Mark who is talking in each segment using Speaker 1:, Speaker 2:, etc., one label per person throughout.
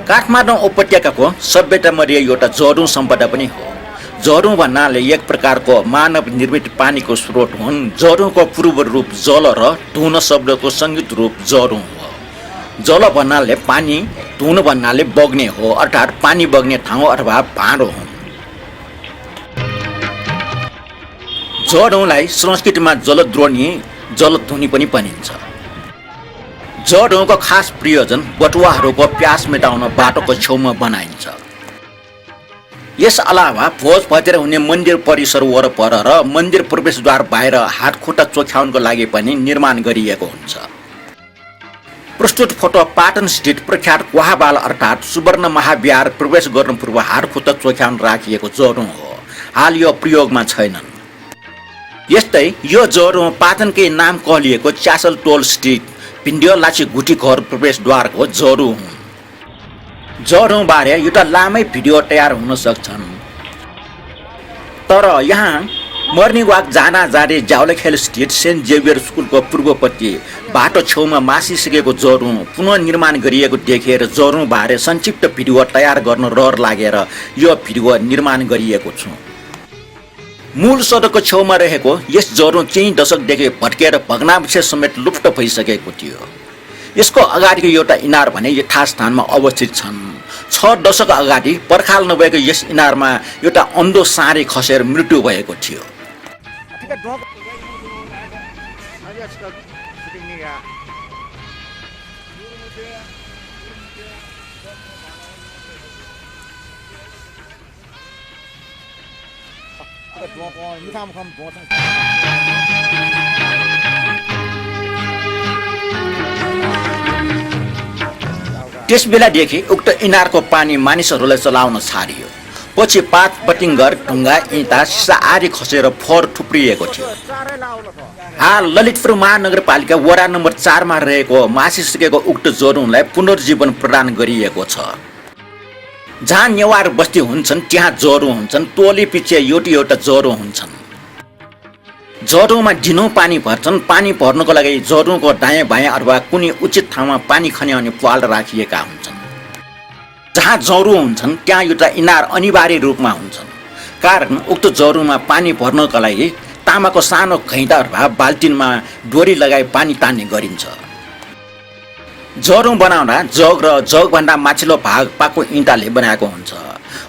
Speaker 1: काठमाडौँ उपत्यकाको सभ्यतामध्ये एउटा जहधुन सम्पदा पनि हो। जहधुन भन्नाले एक प्रकारको मानव निर्मित पानीको स्रोत हुन्। जहधुनको पूर्व रूप जल र धुन शब्दको संयुक्त रूप जहधुन हो। जल भन्नाले पानी, धुन भन्नाले बग्ने हो, अर्थात् पानी बग्ने ठाउँ अथवा भाँडो हुन्। जहधुनलाई संस्कृतमा जलद्रोणी, जलधुनी पनि भनिन्छ। जहधुनको खास प्रयोजन बटुवाहरूको प्यास मेटाउन बाटोको छेउमा बनाइन्छ। यस अलावा भोज भतेर हुने मन्दिर परिसर वरपर र मन्दिर प्रवेशद्वार बाहिर हातखुट्टा चोख्याउनको लागि पनि निर्माण गरिएको हुन्छ। प्रस्तुत फोटो पाटन स्थित प्रख्यात कोहाबाल अर्थात् सुवर्ण महाविहार प्रवेश गर्नु पूर्व हातखुट्टा चोख्याउन राखिएको जहधुन हो। हाल यो प्रयोगमा छैनन्। यस्तै यो जहधुन पाटनकै नाम कहलिएको च्यासल टोल स्थित भिन्डियो लाची गुठी घर प्रवेशद्वारको जहधुन हुन्। जहधुन बारे एउटा लामै भिडियो तयार हुन सक्छन्। तर यहाँ मर्निङ वाक जाँदै जावलेखेल स्थित सेन्ट जेभियर स्कुलको पूर्वपट्टि बाटो छेउमा मासिसकेको जहधुन पुनः निर्माण गरिएको देखेर जहधुन बारे संक्षिप्त भिडियो तयार गर्न रहर लागेर यो भिडियो निर्माण गरिएको छु। मूल सडकको छेउमा रहेको यस जहधुन केही दशकदेखि भट्केर भग्नावशेष समेत लुप्त भइसकेको थियो। यसको अगाडिको एउटा इनार भने यथास्थानमा अवस्थित छन्। 6 दशक अगाडि पर्खाल नभएको यस इनारमा एउटा अन्धो साँढे खसेर मृत्यु भएको थियो। त्यस बेलादेखि उक्त इनारको पानी मानिसहरूलाई चलाउन छाडियो। पछि पात बटिङ्गर, ढुङ्गा, इँटा, सिसा आदि खसेर फोहोर थुप्रिएको थियो। हाल ललितपुर महानगरपालिका वडा नम्बर 4 मा रहेको मासिसकेको उक्त जहधुनलाई पुनर्जीवन प्रदान गरिएको छ। जहाँ नेवार बस्ती हुन्छन् त्यहाँ जहधुन हुन्छन्। टोली पछि एउटा जहधुन हुन्छन्। जहधुनमा दिनौँ पानी भर्छन्। पानी भर्नको लागि जहधुनको दायाँ बायाँ अथवा कुनै उचित ठाउँमा पानी खन्याउने पाल राखिएका हुन्छन्। जहाँ जहधुन हुन्छन् त्यहाँ एउटा इनार अनिवार्य रूपमा हुन्छन्। कारण उक्त जहधुनमा पानी भर्नको लागि तामाको सानो घैँटा अथवा बाल्टिनमा डोरी लगाई पानी तान्ने गरिन्छ। जहधुन बनाउँदा जग र जगभन्दा माथिल्लो भाग पाको इँटाले बनाएको हुन्छ।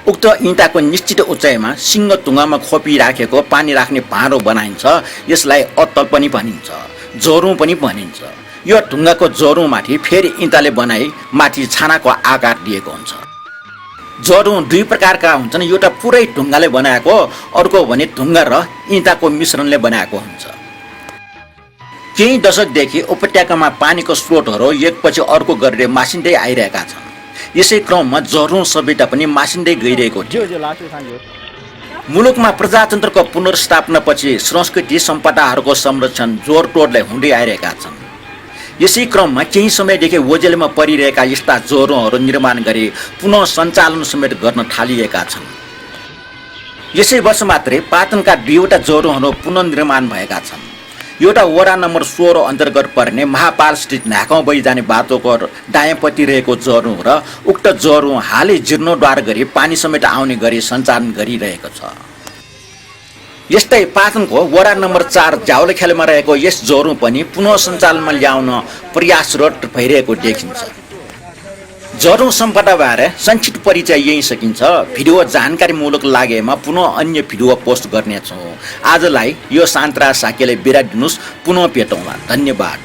Speaker 1: उक्त इँटाको निश्चित उचाइमा सिङ्गो ढुङ्गामा खोपिराखेको पानी राख्ने भाँडो बनाइन्छ। यसलाई अत्तल पनि भनिन्छ, जहधुन पनि भनिन्छ। यो ढुङ्गाको जहधुनमाथि फेरि इँटाले बनाई माथि छानाको आकार दिएको हुन्छ। जहधुन 2 प्रकारका हुन्छन्। एउटा पुरै ढुङ्गाले बनाएको, अर्को भने ढुङ्गा र इँटाको मिश्रणले बनाएको हुन्छ। केही दशकदेखि उपत्यकामा पानीको स्रोतहरू एकपछि अर्को गरेर मासिँदै आइरहेका छन्। यसै क्रममा जहधुन सभ्यता पनि मासिँदै गइरहेको थियो। मुलुकमा प्रजातन्त्रको पुनर्स्थापनापछि संस्कृति सम्पदाहरूको संरक्षण जोडतोडले हुँदै आइरहेका छन्। यसै क्रममा केही समयदेखि ओझेलमा परिरहेका यस्ता जहधुनहरू निर्माण गरी पुनः सञ्चालन समेत गर्न थालिएका छन्। यसै वर्ष मात्रै पाटनका 2वटा जहधुनहरू पुनर्निर्माण भएका छन्। एउटा वडा नम्बर 16 अन्तर्गत पर्ने महापाल स्थित नाकाउँ भई जाने बाटोको दायाँपट्टि रहेको जहधुन र उक्त जहधुन हालै जीर्णोद्धार गरी पानी समेत आउने गरी सञ्चालन गरिरहेको छ। यस्तै पाटनको वडा नम्बर 4 जावलेखेलमा रहेको यस जहधुन पनि पुनः सञ्चालनमा ल्याउन प्रयासरत भइरहेको देखिन्छ। जहधुन सम्पदाबारे संक्षिप्त परिचय यही सकिन्छ। भिडियो जानकारीमूलक लागेमा पुनः अन्य भिडियो पोस्ट गर्नेछौँ। आजलाई यो शान्ता साक्यले बिदा दिनुस्। पुनः भेटौँला। धन्यवाद।